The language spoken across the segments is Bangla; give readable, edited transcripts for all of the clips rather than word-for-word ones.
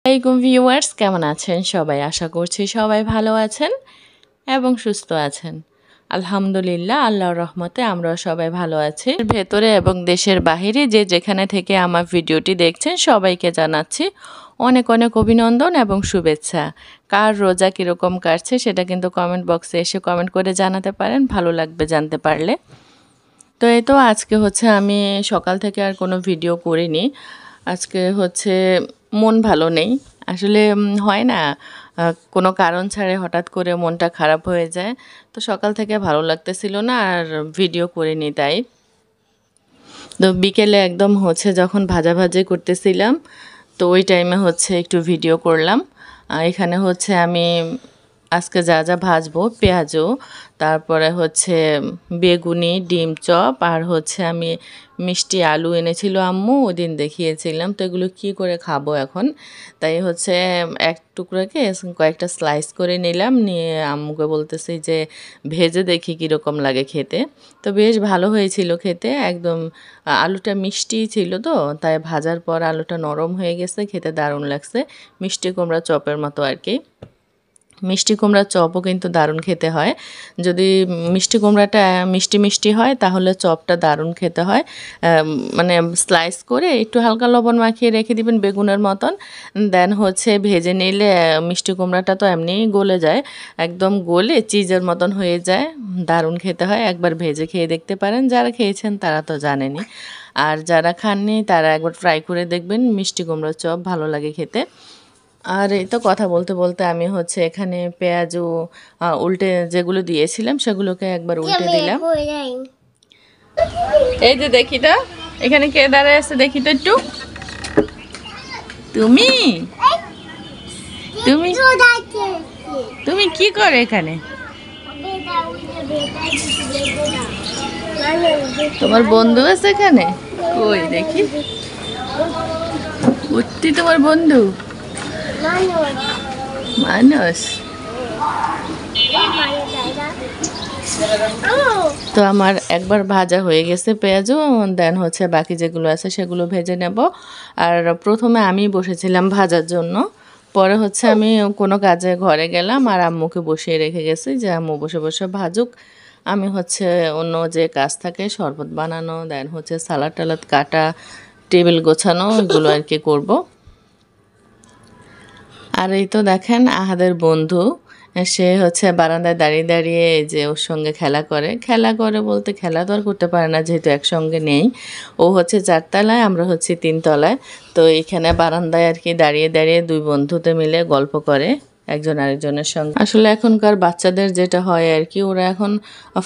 আসসালামাইকুম ভিউয়ার্স, কেমন আছেন সবাই? আশা করছি সবাই ভালো আছেন এবং সুস্থ আছেন। আলহামদুলিল্লাহ, আল্লাহর রহমতে আমরাও সবাই ভালো আছি। ভেতরে এবং দেশের বাহিরে যে যেখানে থেকে আমার ভিডিওটি দেখছেন সবাইকে জানাচ্ছি অনেক অনেক অভিনন্দন এবং শুভেচ্ছা। কার রোজা কীরকম কাটছে সেটা কিন্তু কমেন্ট বক্সে এসে কমেন্ট করে জানাতে পারেন, ভালো লাগবে জানতে পারলে। তো এই তো আজকে হচ্ছে আমি সকাল থেকে আর কোনো ভিডিও করিনি। আজকে হচ্ছে মন ভালো নেই আসলে, হয় না কোনো কারণ ছাড়া হঠাৎ করে মনটা খারাপ হয়ে যায়। তো সকাল থেকে ভালো লাগতেছিল না আর ভিডিও করিনি। তাই তো বিকেলে একদম হচ্ছে যখন ভাজাভাজি করতেছিলাম তো ওই টাইমে হচ্ছে একটু ভিডিও করলাম। এখানে হচ্ছে আমি আজকে যা যা ভাজবো, পেঁয়াজও, তারপরে হচ্ছে বেগুনি, ডিম চপ, আর হচ্ছে আমি মিষ্টি আলু এনেছিল আম্মু, ওই দিন দেখিয়েছিলাম। তো এগুলো কী করে খাবো এখন, তাই হচ্ছে এক টুকরাকে কয়েকটা স্লাইস করে নিলাম, নিয়ে আম্মুকে বলতেছি যে ভেজে দেখি কীরকম লাগে খেতে। তো বেশ ভালো হয়েছিল খেতে, একদম আলুটা মিষ্টি ছিল, তো তাই ভাজার পর আলুটা নরম হয়ে গেছে, খেতে দারুণ লাগছে, মিষ্টি কুমড়া চপের মতো আর কি। মিষ্টি কুমড়ার চপও কিন্তু দারুণ খেতে হয়। যদি মিষ্টি কুমড়াটা মিষ্টি মিষ্টি হয় তাহলে চপটা দারুণ খেতে হয়। মানে স্লাইস করে একটু হালকা লবণ মাখিয়ে রেখে দিবেন বেগুনের মতন, দেন হচ্ছে ভেজে নিলে মিষ্টি কুমড়াটা তো এমনিই গলে যায়, একদম গলে চিজের মতন হয়ে যায়, দারুণ খেতে হয়। একবার ভেজে খেয়ে দেখতে পারেন, যারা খেয়েছেন তারা তো জানেনই, আর যারা খাননি তারা একবার ট্রাই করে দেখবেন, মিষ্টি কুমড়ার চপ ভালো লাগে খেতে। আর এই তো কথা বলতে বলতে আমি হচ্ছে এখানে পেঁয়াজও উল্টে যেগুলো দিয়েছিলাম সেগুলোকে একবার উল্টে দিলাম। এই যে দেখি তো এখানে কে দাঁড়ায় আছে, দেখি তো একটু। তুমি তুমি তুমি কি করে এখানে? তোমার বন্ধু আছে এখানে? কই দেখি, সত্যি তোমার বন্ধু? মানুষ। তো আমার একবার ভাজা হয়ে গেছে পেঁয়াজও, দেন হচ্ছে বাকি যেগুলো আছে সেগুলো ভেজে নেব। আর প্রথমে আমি বসেছিলাম ভাজার জন্য, পরে হচ্ছে আমি কোনো কাজে ঘরে গেলাম আর আম্মুকে বসিয়ে রেখে গেছি যে আম্মু বসে বসে ভাজুক, আমি হচ্ছে অন্য যে কাজ থাকে শরবত বানানো, দেন হচ্ছে সালাদ টালাদ কাটা, টেবিল গোছানো, এগুলো আর কি করবো। আর এই তো দেখেন আহাদের বন্ধু, সে হচ্ছে বারান্দায় দাঁড়িয়ে দাঁড়িয়ে যে ওর সঙ্গে খেলা করে বলতে খেলা তো আর করতে পারে না যেহেতু একসঙ্গে নেই। ও হচ্ছে 4 তলায়, আমরা হচ্ছে 3 তলায়। তো এখানে বারান্দায় আর কি দাঁড়িয়ে দাঁড়িয়ে দুই বন্ধুতে মিলে গল্প করে একজন আরেকজনের সঙ্গে। আসলে এখনকার বাচ্চাদের যেটা হয় আর কি, ওরা এখন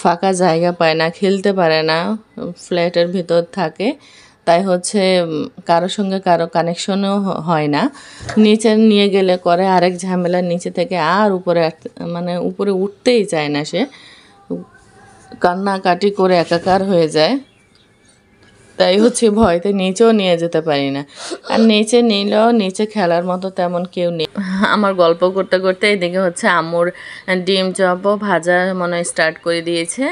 ফাঁকা জায়গা পায় না, খেলতে পারে না, ফ্ল্যাটের ভিতর থাকে, তাই হচ্ছে কারোর সঙ্গে কারো কানেকশনও হয় না। নিচে নিয়ে গেলে করে আরেক ঝামেলা, নিচে থেকে আর উপরে মানে উপরে উঠতেই চায় না, সে কান্নাকাটি করে একাকার হয়ে যায়, তাই হচ্ছে ভয়তে নিচেও নিয়ে যেতে পারি না। আর নিচে নিলেও নিচে খেলার মতো তেমন কেউ নেই। আমার গল্প করতে করতে এদিকে হচ্ছে আম্মুর ডিম চপও ভাজা মনে হয় স্টার্ট করে দিয়েছে।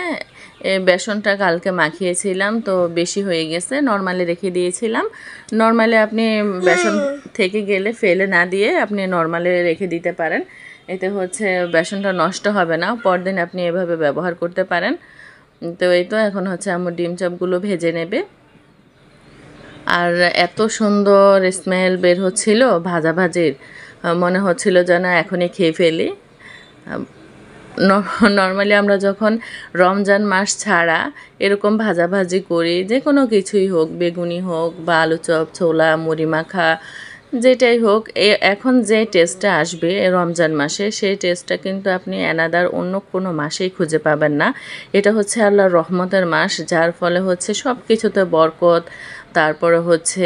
বেসনটা কালকে মাখিয়েছিলাম তো বেশি হয়ে গেছে, নর্মালি রেখে দিয়েছিলাম। নর্মালি আপনি বেসন থেকে গেলে ফেলে না দিয়ে আপনি নর্মালি রেখে দিতে পারেন, এতে হচ্ছে বেসনটা নষ্ট হবে না, পরদিন আপনি এভাবে ব্যবহার করতে পারেন। তো এই তো এখন হচ্ছে আম্মু ডিম চপগুলো ভেজে নেবে। আর এত সুন্দর স্মেল বের হচ্ছিল ভাজাভাজির, মনে হচ্ছিল যেন এখনই খেয়ে ফেলি। নর্মালি আমরা যখন রমজান মাস ছাড়া এরকম ভাজাভাজি করি, যে কোনো কিছুই হোক, বেগুনি হোক বা আলু চপ, ছোলা, মুড়ি মাখা, যেটাই হোক, এখন যে টেস্টটা আসবে রমজান মাসে, সেই টেস্টটা কিন্তু আপনি অ্যানাদার অন্য কোনো মাসেই খুঁজে পাবেন না। এটা হচ্ছে আল্লাহর রহমতের মাস, যার ফলে হচ্ছে সব কিছুতে বরকত, তারপরে হচ্ছে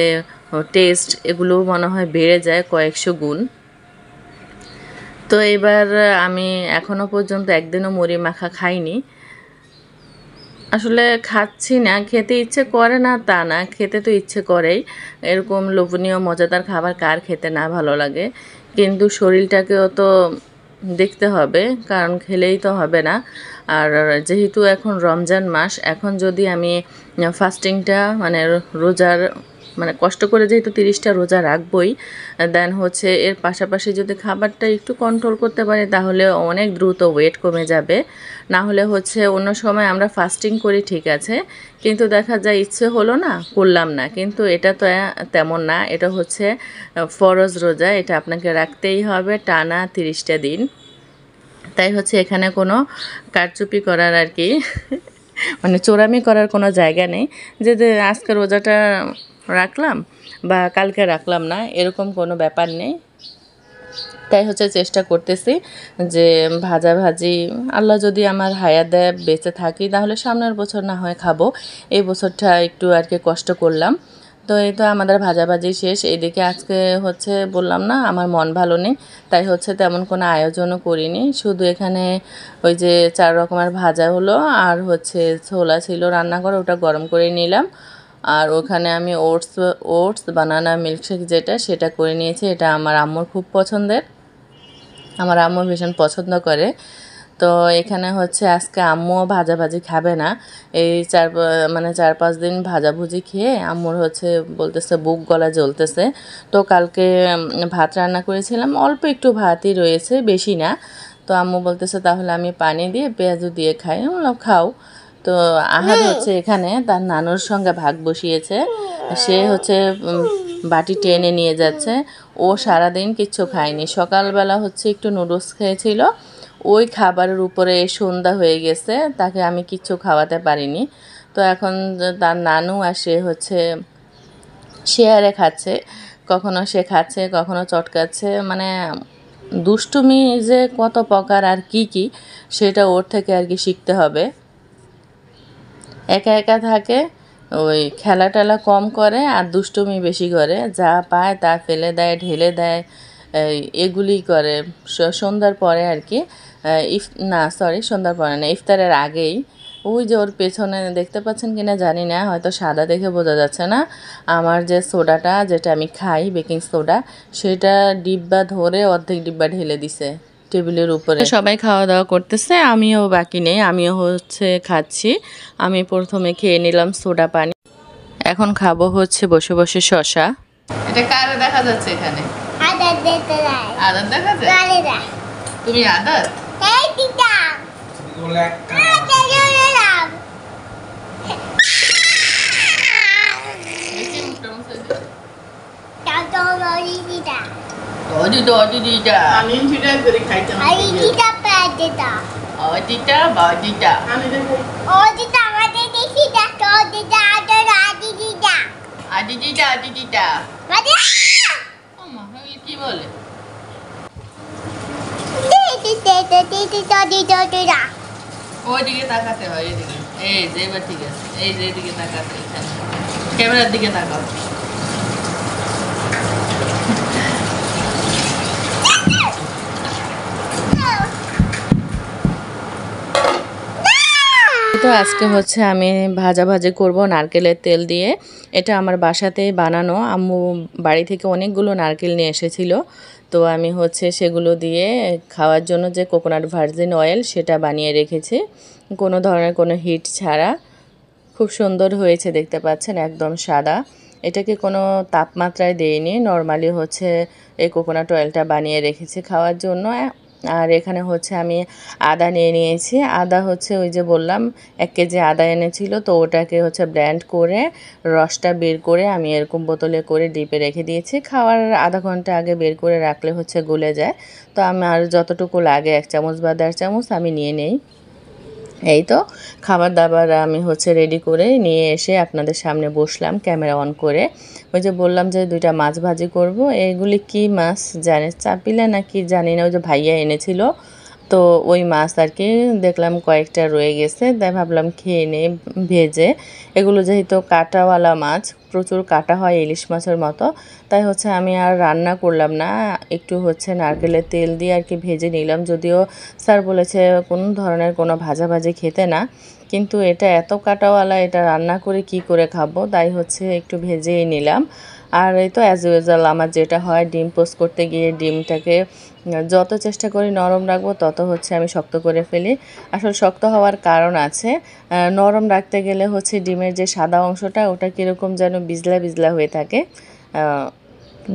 টেস্ট, এগুলো মনে হয় বেড়ে যায় কয়েকশো গুণ। তো এবার আমি এখনও পর্যন্ত একদিনও মুড়ি মাখা খাইনি। আসলে খাচ্ছি না, খেতে ইচ্ছে করে না তা না, খেতে তো ইচ্ছে করেই, এরকম লোভনীয় মজাদার খাবার কার খেতে না ভালো লাগে, কিন্তু শরীরটাকেও তো দেখতে হবে, কারণ খেলেই তো হবে না। আর যেহেতু এখন রমজান মাস, এখন যদি আমি ফাস্টিংটা মানে রোজার মানে কষ্ট করে যেহেতু 30টা রোজা রাখবই, দেন হচ্ছে এর পাশাপাশি যদি খাবারটা একটু কন্ট্রোল করতে পারি তাহলে অনেক দ্রুত ওয়েট কমে যাবে। না হলে হচ্ছে অন্য সময় আমরা ফাস্টিং করি ঠিক আছে, কিন্তু দেখা যায় ইচ্ছে হলো না, করলাম না, কিন্তু এটা তো তেমন না, এটা হচ্ছে ফরজ রোজা, এটা আপনাকে রাখতেই হবে টানা 30টা দিন। তাই হচ্ছে এখানে কোনো কারচুপি করার আর কি মানে চোরামি করার কোনো জায়গা নেই যে আজকে রোজাটা রাখলাম বা কালকে রাখলাম না, এরকম কোনো ব্যাপার নেই। তাই হচ্ছে চেষ্টা করতেছি যে ভাজাভাজি, আল্লাহ যদি আমার হায়াত দেয় বেঁচে থাকি তাহলে সামনের বছর না হয় খাবো, এই বছরটা একটু আর কি কষ্ট করলাম। তো এই তো আমাদের ভাজাভাজি শেষ। এদিকে আজকে হচ্ছে বললাম না আমার মন ভালো নেই, তাই হচ্ছে তেমন কোনো আয়োজনও করিনি, শুধু এখানে ওই যে 4 রকমের ভাজা হলো আর হচ্ছে ছোলা ছিল রান্না করে, ওটা গরম করে নিলাম। আর ওখানে আমি ওটস বানানা মিল্কশেক যেটা সেটা করে নিয়েছি, এটা আমার আম্মুর খুব পছন্দের, আমার আম্মু ভীষণ পছন্দ করে। তো এখানে হচ্ছে আজকে আম্মুও ভাজাভাজি খাবে না, এই 4-5 দিন ভাজাভুজি খেয়ে আম্মুর হচ্ছে বলতেছে বুক গলা জ্বলতেছে। তো কালকে ভাত রান্না করেছিলাম, অল্প একটু ভাতই রয়েছে, বেশি না। তো আম্মু বলতেছে তাহলে আমি পানি দিয়ে পেঁয়াজু দিয়ে খাই, আমি বললাম খাও। তো আহাদ হচ্ছে এখানে তার নানুর সঙ্গে ভাগ বসিয়েছে, সে হচ্ছে বাটি টেনে নিয়ে যাচ্ছে। ও সারাদিন কিচ্ছু খায়নি, সকালবেলা হচ্ছে একটু নুডলস খেয়েছিল, ওই খাবারের উপরে সন্ধ্যা হয়ে গেছে, তাকে আমি কিচ্ছু খাওয়াতে পারিনি। তো এখন তার নানু আর সে হচ্ছে শেয়ারে খাচ্ছে, কখনো সে খাচ্ছে কখনো চটকাচ্ছে, মানে দুষ্টুমি যে কত প্রকার আর কি কি সেটা ওর থেকে আর কি শিখতে হবে। একা একা থাকে, ওই খেলা টেলা কম করে আর দুষ্টুমি বেশি করে, যা পায় তা ফেলে দেয় ঢেলে দেয়, এগুলি করে। সন্ধ্যার পরে আর কি, সন্ধ্যার পরে না, ইফতারের আগেই ওই যে ওর পেছনে দেখতে পাচ্ছেন কিনা জানি না, হয়তো সাদা দেখে বোঝা যাচ্ছে না, আমার যে সোডাটা যেটা আমি খাই বেকিং সোডা, সেটা ডিব্বা ধরে অর্ধেক ডিব্বা ঢেলে দিছে টেবিলের উপরে। সবাই খাওয়া দাওয়া করতেছে, আমিও বাকি নেই, আমিও হচ্ছে খাচ্ছি। আমি প্রথমে খেয়ে নিলাম সোডা পানি, এখন খাবো হচ্ছে বসে বসে শশা। এটা কারে দেখা যাচ্ছে এখানে? আদার দেখা যায়? তুমি আদার? কি বলে? ওইদিকে তাকাতে হয়, এইদিকে, এই যে এবার ঠিক আছে, এই যে এদিকে তাকাতে, ক্যামেরার দিকে তাকাও। তো আজকে হচ্ছে আমি ভাজাভাজি করব নারকেলের তেল দিয়ে, এটা আমার বাসাতেই বানানো, আম্মু বাড়ি থেকে অনেকগুলো নারকেল নিয়ে এসেছিল, তো আমি হচ্ছে সেগুলো দিয়ে খাওয়ার জন্য যে কোকোনাট ভার্জিন অয়েল সেটা বানিয়ে রেখেছি, কোনো ধরনের কোনো হিট ছাড়া, খুব সুন্দর হয়েছে দেখতে পাচ্ছেন, একদম সাদা। এটাকে কোনো তাপমাত্রায় দেইনি, নর্মালি হচ্ছে এই কোকোনাট অয়েলটা বানিয়ে রেখেছি খাওয়ার জন্য। আর এখানে হচ্ছে আমি আদা নিয়ে নিয়েছি, আদা হচ্ছে ওই যে বললাম 1 কেজি আদা এনেছিল, তো ওটাকে হচ্ছে ব্লেন্ড করে রসটা বের করে আমি এরকম বোতলে করে ডিপে রেখে দিয়েছি, খাওয়ার আধা ঘন্টা আগে বের করে রাখলে হচ্ছে গলে যায়। তো আমার যতটুকু লাগে 1 চামচ বা 1.5 চামচ আমি নিয়ে নেই। এই তো খাবার দাবার আমি হচ্ছে রেডি করে নিয়ে এসে আপনাদের সামনে বসলাম ক্যামেরা অন করে। ওই যে বললাম যে 2টা মাছ ভাজি করব, এইগুলি কি মাছ জানে, চাপিলা নাকি জানি না, ওই যে ভাইয়া এনেছিল, তো ওই মাছ আর কি দেখলাম কয়েকটা রয়ে গেছে, তাই ভাবলাম খেয়ে নেই ভেজে। এগুলো যেহেতু কাঁটাওয়ালা মাছ, প্রচুর কাটা হয় ইলিশ মাছের মতো, তাই হচ্ছে আমি আর রান্না করলাম না, একটু হচ্ছে নারকেলের তেল দিয়ে আর কি ভেজে নিলাম। যদিও স্যার বলেছে কোনো ধরনের কোনো ভাজাভাজি খেতে না, কিন্তু এটা এত কাঁটাওয়ালা, এটা রান্না করে কি করে খাবো, তাই হচ্ছে একটু ভেজেই নিলাম। আর এই তো অ্যাজ ইউজুয়াল আমার যেটা হয়, ডিম পোস্ট করতে গিয়ে ডিমটাকে যত চেষ্টা করি নরম রাখবো তত হচ্ছে আমি শক্ত করে ফেলি। আসলে শক্ত হওয়ার কারণ আছে। নরম রাখতে গেলে হচ্ছে ডিমের যে সাদা অংশটা ওটা কীরকম যেন বিজলা বিজলা হয়ে থাকে,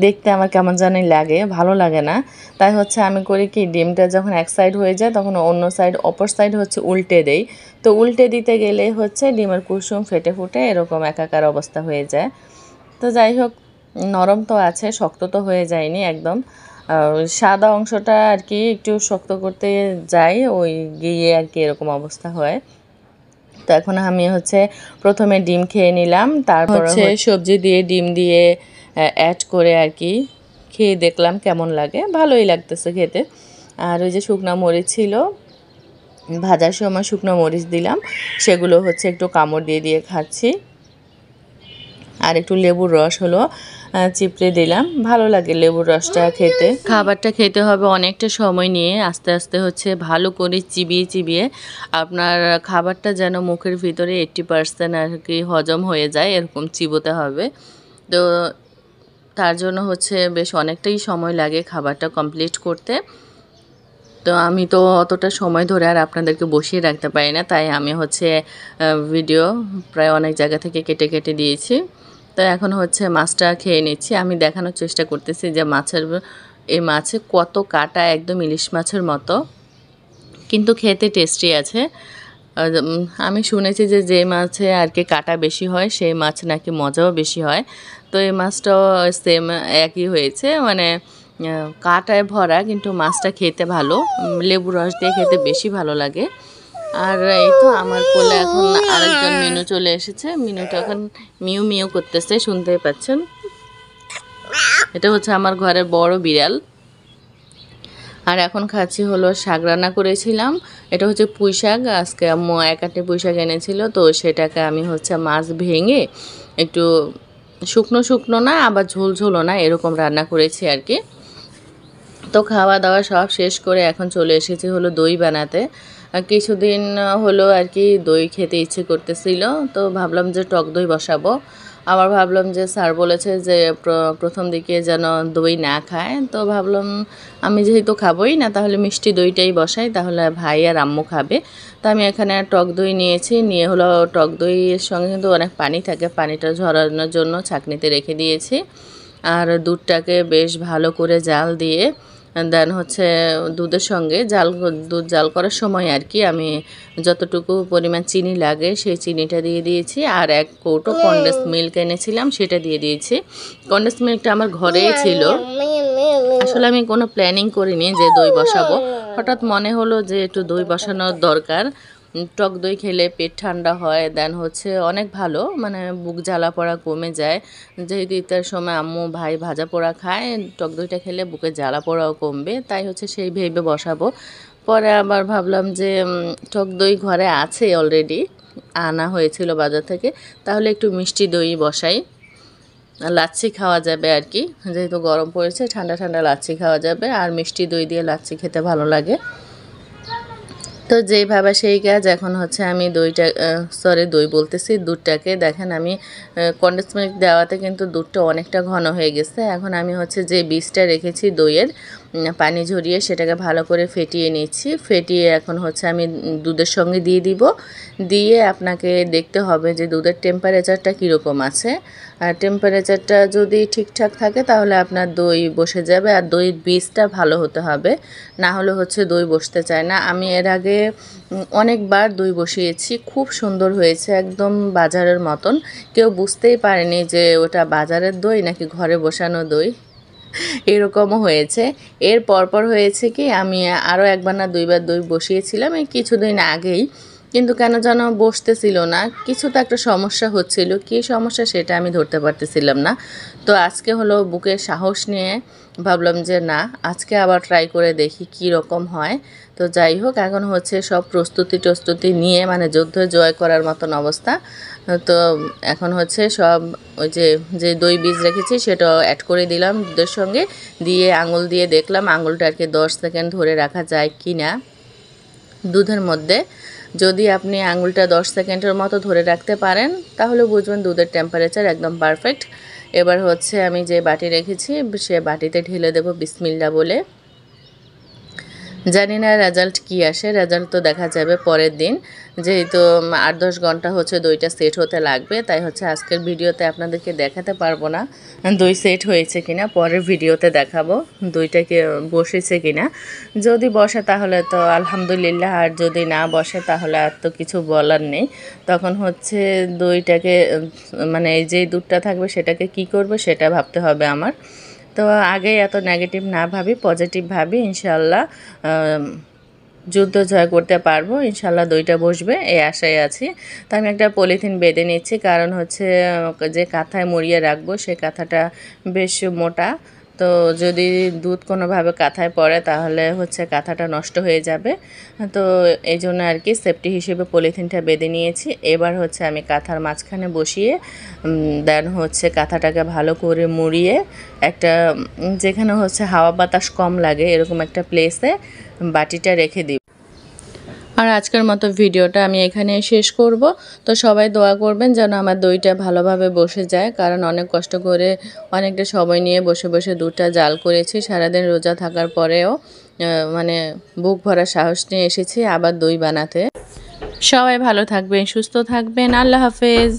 দেখতে আমার কেমন জানি লাগে, ভালো লাগে না। তাই হচ্ছে আমি করি কি, ডিমটা যখন এক সাইড হয়ে যায় তখন অন্য সাইড, অপর সাইড হচ্ছে উল্টে দেই। তো উল্টে দিতে গেলে হচ্ছে ডিমের কুসুম ফেটে ফুটে এরকম একাকার অবস্থা হয়ে যায়। তো যাই হোক, নরম তো আছে, শক্ত তো হয়ে যায়নি একদম। সাদা অংশটা আর কি একটু শক্ত করতে যাই, ওই গিয়ে আর কি এরকম অবস্থা হয়। তো এখন আমি হচ্ছে প্রথমে ডিম খেয়ে নিলাম, তারপর হচ্ছে সবজি দিয়ে ডিম দিয়ে অ্যাড করে আর কি খেয়ে দেখলাম কেমন লাগে। ভালোই লাগতেছে খেতে। আর ওই যে শুকনো মরিচ ছিল, ভাজার সময় শুকনো মরিচ দিলাম, সেগুলো হচ্ছে একটু কামড় দিয়ে দিয়ে খাচ্ছি। আর একটু লেবুর রস হলো চিপড়ে দিলাম, ভালো লাগে লেবুর রসটা খেতে। খাবারটা খেতে হবে অনেকটা সময় নিয়ে, আস্তে আস্তে হচ্ছে ভালো করে চিবিয়ে চিবিয়ে আপনার খাবারটা যেন মুখের ভিতরে 80% আর কি হজম হয়ে যায়, এরকম চিবোতে হবে। তো তার জন্য হচ্ছে বেশ অনেকটাই সময় লাগে খাবারটা কমপ্লিট করতে। তো আমি তো অতটা সময় ধরে আর আপনাদেরকে বসিয়ে রাখতে পারি না, তাই আমি হচ্ছে ভিডিও প্রায় অনেক জায়গা থেকে কেটে কেটে দিয়েছি। তো এখন হচ্ছে মাছটা খেয়ে নিচ্ছি। আমি দেখানোর চেষ্টা করতেছি যে এই মাছে কত কাটা, একদম ইলিশ মাছের মতো, কিন্তু খেতে টেস্টি আছে। আমি শুনেছি যে যে মাছে আর কি কাটা বেশি হয় সেই মাছ নাকি মজাও বেশি হয়। তো এই মাছটাও সেম একই হয়েছে, মানে কাঁটায় ভরা, কিন্তু মাছটা খেতে ভালো, লেবু রস দিয়ে খেতে বেশি ভালো লাগে। আর এই তো আমার কোলে এখন আরেকজন মিনু চলে এসেছে। মিনুটা এখন মিউ মিউ করতেছে, শুনতেই পাচ্ছেন। এটা হচ্ছে আমার ঘরের বড় বিড়াল। আর এখন খাচ্ছি হলো শাক রান্না করেছিলাম, এটা হচ্ছে পুঁই শাক। আজকে আম্মু 1 আঁটি পুঁই শাক এনেছিল, তো সেটাকে আমি হচ্ছে মাছ ভেঙে একটু শুকনো শুকনো না আবার ঝোল ঝোলও না এরকম রান্না করেছি আর কি। তো খাওয়া দাওয়া সব শেষ করে এখন চলে এসেছি হলো দই বানাতে। কিছুদিন হলো আর কি দই খেতে ইচ্ছে করতেছিল, তো ভাবলাম যে টক দই বসাবো। আবার ভাবলাম যে স্যার বলেছে যে প্রথম দিকে যেন দই না খায়, তো ভাবলাম আমি যেহেতু খাবোই না তাহলে মিষ্টি দইটাই বসাই, তাহলে ভাই আর আম্মু খাবে। তো আমি এখানে টক দই নিয়েছি, নিয়ে হলো টক দইয়ের সঙ্গে কিন্তু অনেক পানি থাকে, পানিটা ঝরানোর জন্য ছাঁকনিতে রেখে দিয়েছি। আর দুধটাকে বেশ ভালো করে জাল দিয়ে দেন হচ্ছে দুধের সঙ্গে দুধ জাল করার সময় আর কি আমি যতটুকু পরিমাণ চিনি লাগে সেই চিনিটা দিয়ে দিয়েছি। আর 1 কৌটো কনডেন্স মিল্ক এনেছিলাম, সেটা দিয়ে দিয়েছি। কনডেন্স মিল্কটা আমার ঘরেই ছিল, আসলে আমি কোনো প্ল্যানিং করিনি যে দই বসাবো, হঠাৎ মনে হলো যে একটু দই বসানোর দরকার। টক দই খেলে পেট ঠান্ডা হয়, দেন হচ্ছে অনেক ভালো, মানে বুক জ্বালা পোড়া কমে যায়। যেহেতু ইফতার সময় আম্মু ভাই ভাজা পোড়া খায়, টক দইটা খেলে বুকে জ্বালা পোড়াও কমবে, তাই হচ্ছে সেই ভেবে বসাবো। পরে আবার ভাবলাম যে টক দই ঘরে আছে অলরেডি, আনা হয়েছিল বাজার থেকে, তাহলে একটু মিষ্টি দই বসাই, লাচ্ছি খাওয়া যাবে আর কি। যেহেতু গরম পড়েছে, ঠান্ডা ঠান্ডা লাচ্ছি খাওয়া যাবে, আর মিষ্টি দই দিয়ে লাচ্ছি খেতে ভালো লাগে। তো যেইভাবে সেই কাজ। এখন হচ্ছে আমি দই বলতেছি দুধটাকে, দেখেন আমি কনডেন্স মিল্ক দেওয়াতে কিন্তু দুধটা অনেকটা ঘন হয়ে গেছে। এখন আমি হচ্ছে যে বীজটা রেখেছি দইয়ের, পানি ঝরিয়ে সেটাকে ভালো করে ফেটিয়ে নিচ্ছি। ফেটিয়ে এখন হচ্ছে আমি দুধের সঙ্গে দিয়ে দিব। দিয়ে আপনাকে দেখতে হবে যে দুধের টেম্পারেচারটা কীরকম আছে। আর টেম্পারেচারটা যদি ঠিকঠাক থাকে তাহলে আপনার দই বসে যাবে, আর দইয়ের বীজটা ভালো হতে হবে, না হলে হচ্ছে দই বসতে চায় না। আমি এর আগে অনেকবার দই বসিয়েছি, খুব সুন্দর হয়েছে, একদম বাজারের মতন। কেউ বুঝতেই পারেনি যে ওটা বাজারের দই নাকি ঘরে বসানো দই, এরকমও হয়েছে। এর পরপর হয়েছে কি, আমি আরও 1 বার না 2 বার দই বসিয়েছিলাম এই কিছুদিন আগেই, কিন্তু কেন যেন বসতেছিল না, কিছু তো একটা সমস্যা হচ্ছিল, কী সমস্যা সেটা আমি ধরতে পারতেছিলাম না। তো আজকে হলো বুকে সাহস নিয়ে ভাবলাম যে না, আজকে আবার ট্রাই করে দেখি কি রকম হয়। তো যাই হোক, এখন হচ্ছে সব প্রস্তুতি নিয়ে, মানে যুদ্ধ জয় করার মতন অবস্থা। তো এখন হচ্ছে সব ওই যে দই বীজ রেখেছি সেটা অ্যাড করে দিলাম দুধের সঙ্গে, দিয়ে আঙুল দিয়ে দেখলাম আঙুলটা আর কি 10 সেকেন্ড ধরে রাখা যায় কি না দুধের মধ্যে। যদি আপনি আঙুলটা 10 সেকেন্ডের মতো ধরে রাখতে পারেন তাহলে বুঝবেন দুধের টেম্পারেচার একদম পারফেক্ট। এবার হচ্ছে আমি যে বাটি রেখেছি সে বাটিতে ঢেলে দেব বিসমিল্লাহ বলে। জানি না রেজাল্ট কি আসে, রেজাল্ট তো দেখা যাবে পরের দিন, যেহেতু 8-10 ঘন্টা হচ্ছে দইটা সেট হতে লাগবে, তাই হচ্ছে আজকের ভিডিওতে আপনাদেরকে দেখাতে পারবো না দই সেট হয়েছে কিনা, পরের ভিডিওতে দেখাবো দইটাকে বসেছে কিনা। যদি বসে তাহলে তো আলহামদুলিল্লাহ, আর যদি না বসে তাহলে আর তো কিছু বলার নেই। তখন হচ্ছে দইটাকে মানে এই যে দুধটা থাকবে সেটাকে কি করব সেটা ভাবতে হবে আমার। তো আগে এত নেগেটিভ না ভাবি, পজিটিভ ভাবি, ইনশাল্লাহ যুদ্ধ জয় করতে পারবো, ইনশাল্লাহ দইটা বসবে এই আশায় আছি। তো আমি একটা পলিথিন বেঁধে নিচ্ছি, কারণ হচ্ছে যে কাঁথায় মুড়িয়ে রাখবো সে কাঁথাটা বেশ মোটা, তো যদি দুধ কোনোভাবে কাঁথায় পড়ে তাহলে হচ্ছে কাঁথাটা নষ্ট হয়ে যাবে। তো এই জন্য আর কি সেফটি হিসেবে পলিথিনটা বেঁধে নিয়েছি। এবার হচ্ছে আমি কাঁথার মাঝখানে বসিয়ে দেন হচ্ছে কাঁথাটাকে ভালো করে মুড়িয়ে একটা যেখানে হচ্ছে হাওয়া বাতাস কম লাগে এরকম একটা প্লেসে বাটিটা রেখে দিই। আর আজকের মতো ভিডিওটা আমি এখানে শেষ করব। তো সবাই দোয়া করবেন যেন আমার দইটা ভালোভাবে বসে যায়, কারণ অনেক কষ্ট করে অনেকটা সময় নিয়ে বসে বসে দুধটা জাল করেছি, সারাদিন রোজা থাকার পরেও মানে বুক ভরা সাহস নিয়ে এসেছি আবার দই বানাতে। সবাই ভালো থাকবেন, সুস্থ থাকবেন, আল্লাহ হাফেজ।